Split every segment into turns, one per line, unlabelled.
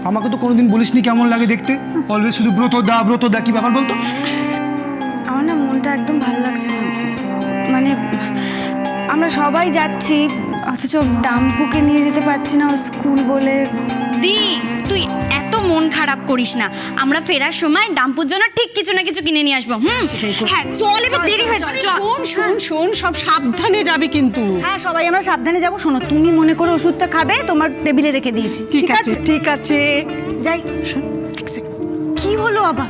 আমাকে তো কোনোদিন বলিসনি কেমন লাগে দেখতে, অলওয়েজ শুধু ব্রত দা কি ব্যাপার বলতো?
আমার না মনটা একদম ভালো লাগছে না। মানে আমরা সবাই যাচ্ছি অথচ ডাম্পুকে নিয়ে যেতে পারছি না স্কুল বলে।
দি তুই এত মন খারাপ করিস না, আমরা ফেরার সময় ডাম্পুর জন্য ঠিক কিছু না কিছু কিনে নিয়ে আসবো। হ্যাঁ চল, এবার দেরি হয়েছে।
শোন সব সাবধানে যাবি কিন্তু।
হ্যাঁ সবাই আমরা সাবধানে যাবো। শোনো, তুমি মনে করে ওষুধটা খাবে, তোমার টেবিলে রেখে দিয়েছি।
ঠিক আছে
যাই। কি হলো আবার?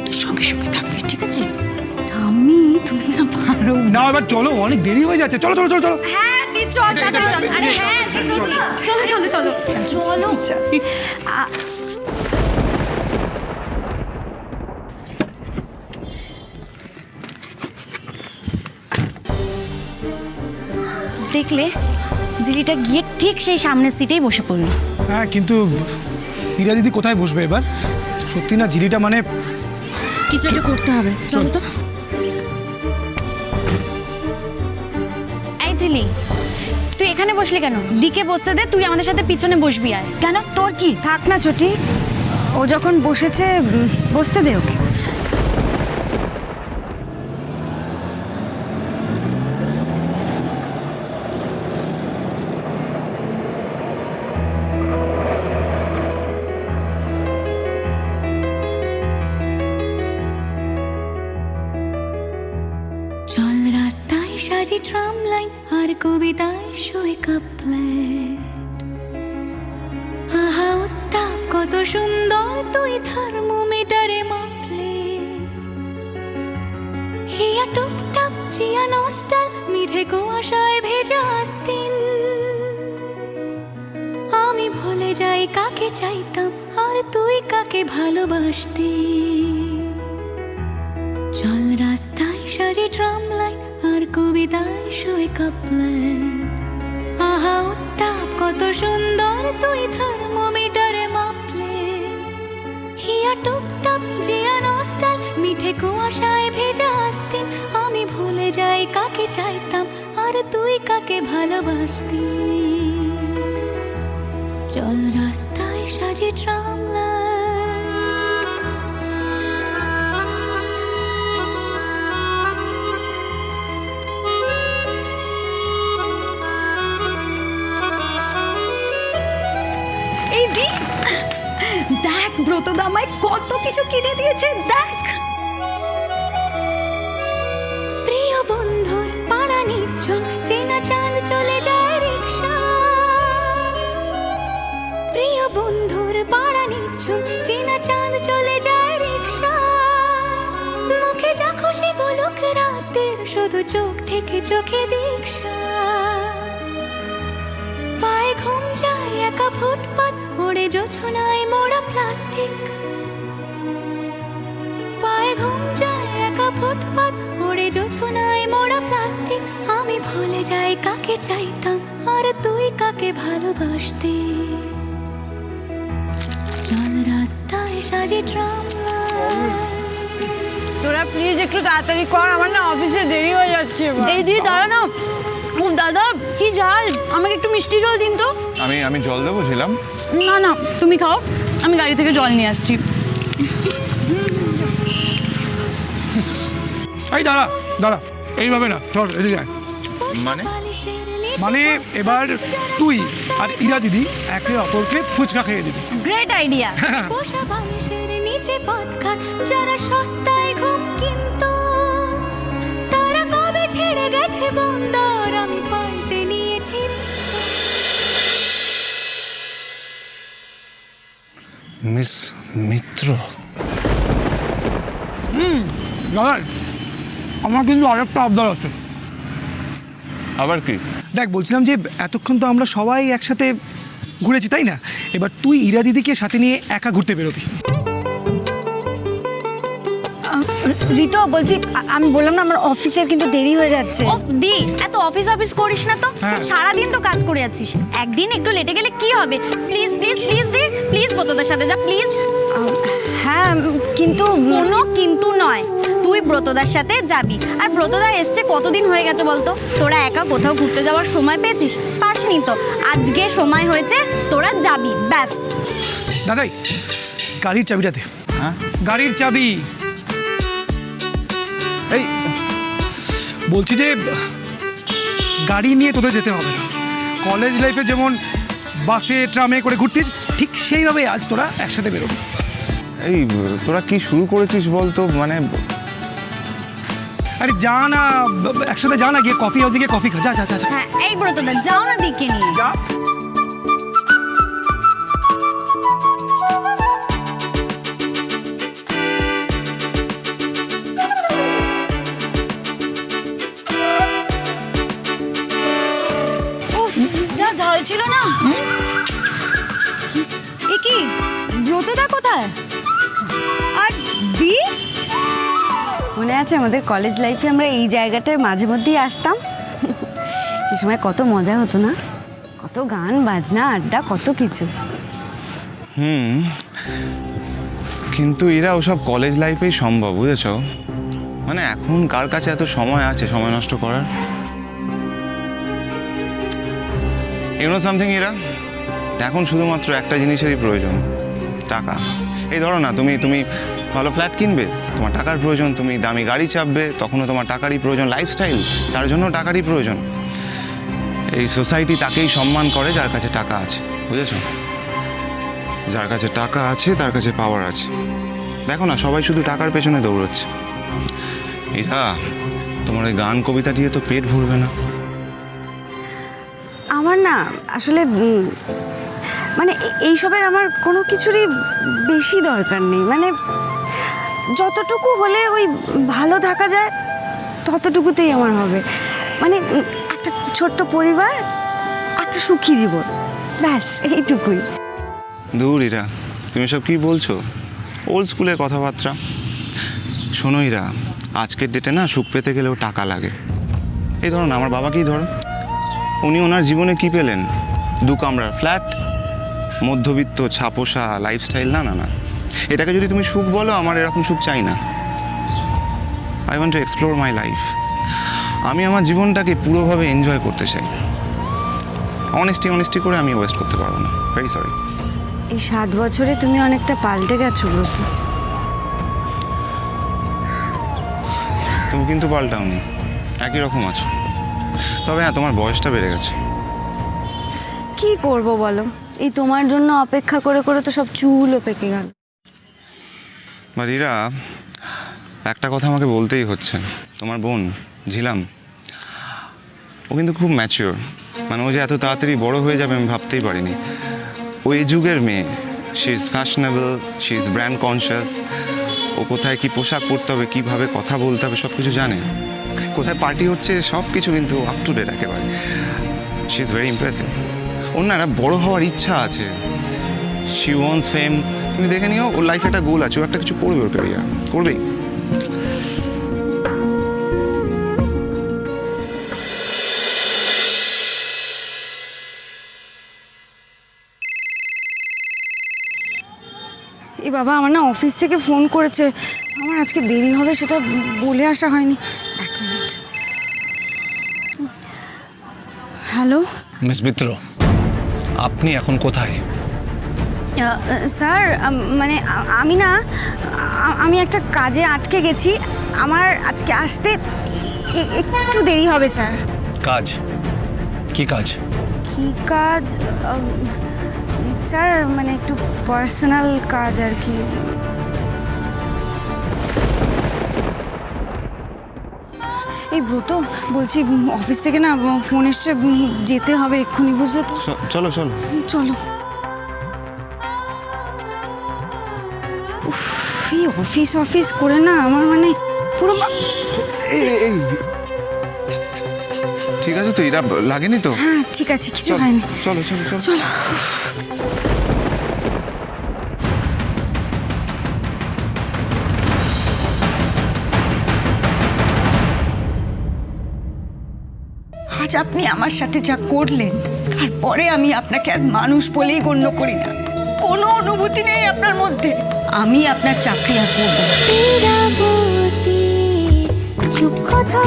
তোর সঙ্গে সঙ্গে থাকবি, ঠিক আছে?
তুমি না পারো
না, এবার চলো, অনেক দেরি হয়ে যাচ্ছে। চলো।
হ্যাঁ দি চল, তাড়াতাড়ি চল। আরে হ্যাঁ চলো। দেখলে জিলিটা গিয়ে ঠিক সেই সামনের সিটেই বসে পড়লো।
হ্যাঁ, কিন্তু হীরা দিদি কোথায় বসবে এবার? সত্যি না, ঝিলিটা মানে
কিছু একটা করতে হবে। চলো তো। এই জিলি, তুই এখানে বসলি কেন? দিকে বসতে দে, তুই আমাদের সাথে পিছনে বসবি। আয়।
কেন, তোর কি? থাক না ছোটি, ও যখন বসেছে বসতে দে ওকে।
চল রাস্তায় সাজি ট্রাম লাইন আর কবিতায় শোয়ে কাপলেট। আহা উত্তাপ কত সুন্দর তুই থার্মোমিটারে মাপলে। হিয়া টুকটাক চিয়া নস্টাল মিঠে কুয়াশায় ভেজা আস্তিন। আমি ভুলে যাই কাকে চাইতাম আর তুই কাকে ভালোবাসতি। চল রাস্তায় সাজে ট্রাম লাইন আর কবিতায় শোয়ে কাপলেট। আহা উত্তাপ কত সুন্দর তুই থার্মোমিটারে মাপলে। হিয়া টুকটাক জিয়া নস্টাল মিঠে কুয়াশায় ভেজা আস্তিন। আমি ভুলে যাই কাকে চাইতাম আর তুই কাকে ভালোবাসতি। চল রাস্তায় সাজে ট্রাম লাইন।
দেখ ব্রতদা আমায় কত কিছু কিনে দিয়েছে, দেখ।
প্রিয় বন্ধুর পাড়া নিচ্ছন চেনা চাঁদ চলে যায় রিক্সা। প্রিয় বন্ধুর পাড়া নিচ্ছন চেনা চাঁদ চলে যায় রিক্সা। মুখে যা খুশি বলুক রাতের শুধু চোখ থেকে চোখে দীক্ষা। পায়ে ঘুম যায় একা ফুটপাত ওড়ে জোছনায় মোড়া প্লাস্টিক। পায়ে ঘুম যায় একা ফুটপাত ওড়ে জোছনায় মোড়া প্লাস্টিক। আমি ভুলে যাই কাকে চাইতাম আর তুই কাকে ভালোবাসতি। চল রাস্তায় সাজে ট্রাম লাইন।
তোরা প্লিজ একটু তাড়াতাড়ি কর, আমার না অফিসে দেরি হয়ে যাচ্ছে।
এই দিদি দাঁড়া না। ও দাদা কি ঝাল, আমাকে একটু মিষ্টি জল দিন তো।
আমি জল দেবো ছিলাম।
না তুমি খাও, আমি গাড়ি থেকে জল নিয়ে আসছি।
এই দাঁড়া, এইভাবে না, চল এদিকে আয়। মানে এবার তুই আর হীরা দিদি একে অপরকে ফুচকা খেয়ে দিবি।
Great idea.
পোষা বালিশের নিচে পথঘাট যারা সস্তায় ঘুম কিন্তু তারা কবে ছেড়ে গেছে বন্দর আমি পাল্টে নিয়েছি।
মিস মিত্র,
দাদা আমার কিন্তু আরেকটা আবদার আছে।
আবার কি?
দেখ, বলছিলাম যে এতক্ষণ তো আমরা সবাই একসাথে ঘুরেছি, তাই না? এবার তুই হীরা দিদিকে সাথে নিয়ে একা ঘুরতে বেরোবি।
ঋতু বলছি, আমি বললাম না আমার অফিসের কিন্তু দেরি হয়ে যাচ্ছে।
অফ দি, এত অফিস করিস না তো।
হ্যাঁ।
সারাদিন তো কাজ করে যাচ্ছিস, একদিন একটু লেটে গেলে কি হবে? প্লিজ দি, প্লিজ ব্রতদার সাথে যা প্লিজ।
হ্যাঁ কিন্তু
কোনো কিন্তু নয়, তুই ব্রতদার সাথে যাবি। আর ব্রতদা এসছে কতদিন হয়ে গেছে বলতো? তোরা একা কোথাও ঘুরতে যাওয়ার সময় পেয়েছিস? পারছিস দেখিনি তো, আজকে সময় হয়েছে, তোরা যাবি ব্যাস।
দাদাই গাড়ির চাবিটা দে।
হ্যাঁ
গাড়ির চাবি
এই
বলছি যে গাড়ি নিয়ে তোদের যেতে হবে না। কলেজ লাইফে যেমন বাসে ট্রামে করে ঘুরতিস, ঠিক সেইভাবে আজ তোরা একসাথে বেরোবি।
এই তোরা কি শুরু করেছিস বলতো, মানে
আরে যা না, একসাথে যা না, গিয়ে কফি হাউসে গিয়ে কফি খা। যা যা যা যা।
হ্যাঁ এই ব্রতদা যাও না দিকে নিয়ে।
যা।
উফ, যা ঝাল ছিল না। এ কি ব্রতদা কোথায়? আর দি? মনে আছে আমাদের কলেজ লাইফে আমরা এই জায়গাটায় মাঝে মধ্যেই আসতাম? সে সময় কত মজা হতো না, কত গান বাজনা আড্ডা কত কিছু।
কিন্তু এরা ওসব কলেজ লাইফেই সম্ভব, বুঝেছো? মানে এখন কার কাছে এত সময় আছে সময় নষ্ট করার? ইউনো সামথিং এরা এখন শুধুমাত্র একটা জিনিসেরই প্রয়োজন, টাকা। এই ধরো না, তুমি ভালো ফ্ল্যাট কিনবে, তোমার টাকার প্রয়োজন। তুমি দামি গাড়ি চাপবে, তখনও তোমার টাকারই প্রয়োজন। লাইফস্টাইল, তার জন্য টাকারই প্রয়োজন। এই সোসাইটি তাকেই সম্মান করে যার কাছে টাকা আছে, বুঝেছো? যার কাছে টাকা আছে তার কাছে পাওয়ার আছে। দেখো না, সবাই শুধু টাকার পেছনে দৌড়চ্ছে। এটা তোমার ওই গান কবিতা দিয়ে তো পেট ভরবে না।
আমার না আসলে মানে এইসবের আমার কোনো কিছুরই বেশি দরকার নেই। মানে যতটুকু হলে ওই ভালো থাকা যায় ততটুকুতেই আমার হবে। মানে একটা ছোট্ট পরিবার, একটা সুখী জীবন, ব্যাস এইটুকুই।
দূর ইরা, তুমি সব কি বলছো? ওল্ড স্কুলের কথাবার্তা। শোনো ইরা, আজকের ডেটে না সুখ পেতে গেলেও টাকা লাগে। এই ধরো না, আমার বাবাকেই ধরো। উনি ওনার জীবনে কি পেলেন? 2 কামরার ফ্ল্যাট, মধ্যবিত্ত ছাপোষা লাইফস্টাইল। না না না, এটাকে যদি তুমি সুখ বলো, আমার এরকম সুখ চাই না। I want to explore my life. আমি আমার জীবনটাকে পুরোভাবে এনজয় করতে চাই। অনেস্টি করে আমি ওয়েস্ট করতে পারবো না। Very sorry.
এই 7 বছরে তুমি অনেকটা পাল্টে গেছো ব্রত।
তুমি কিন্তু পাল্টাওনি, একই রকম আছো। তবে হ্যাঁ, তোমার বয়সটা বেড়ে গেছে।
কি করব বলো, এই তোমার জন্য অপেক্ষা করে করে তো সব চুলও পেকে গেল।
বাড়িরা, একটা কথা আমাকে বলতেই হচ্ছে। তোমার বোন ঝিলাম, ও কিন্তু খুব ম্যাচিওর। মানে ও যে এত তাড়াতাড়ি বড় হয়ে যাবে আমি ভাবতেই পারিনি। ওই যুগের মেয়ে, she is fashionable, she is brand conscious. ও কোথায় কি পোশাক পরতে হবে, কীভাবে কথা বলতে হবে, সব কিছু জানে। কোথায় পার্টি হচ্ছে সব কিছু কিন্তু আপ টু ডেট একেবারে। She is very impressive. ওর না একটা বড়ো হওয়ার ইচ্ছা আছে। She wants fame. তুমি দেখে নিও, ওর লাইফে একটা গোল আছে, ও একটা কিছু করবে, ওর ক্যারিয়ার করবেই।
এই বাবা, আমার না অফিস থেকে ফোন করেছে, আমার আজকে দেরি হবে সেটা বলে আসা হয়নি। 1 মিনিট। হ্যালো
মিস মিত্র, আপনি এখন কোথায়?
স্যার, মানে আমি না, আমি একটা কাজে আটকে গেছি। আমার আজকে আসতে একটু দেরি হবে স্যার।
কাজ? কি কাজ?
কি কাজ স্যার? মানে একটু পার্সোনাল কাজ আর কি। এই ব্রত, বলছি অফিস থেকে না ফোন এসছে, যেতে হবে এক্ষুনি, বুঝলে তো?
চলো চলো
চলো। উফ, এই অফিস করে না আমার মানে পুরো
এই ঠিক আছে তো? এরা লাগেনি তো?
হ্যাঁ ঠিক আছে, কিছু হয়নি।
চলো চলো চলো
চলো।
আজ আপনি আমার সাথে যা করলেন, তারপরে আমি আপনাকে আর মানুষ বলেই গণ্য করি না। কোনো অনুভূতি নেই আপনার মধ্যে। আমি আপনার চাকরি আর করবো না।
চুপ কথা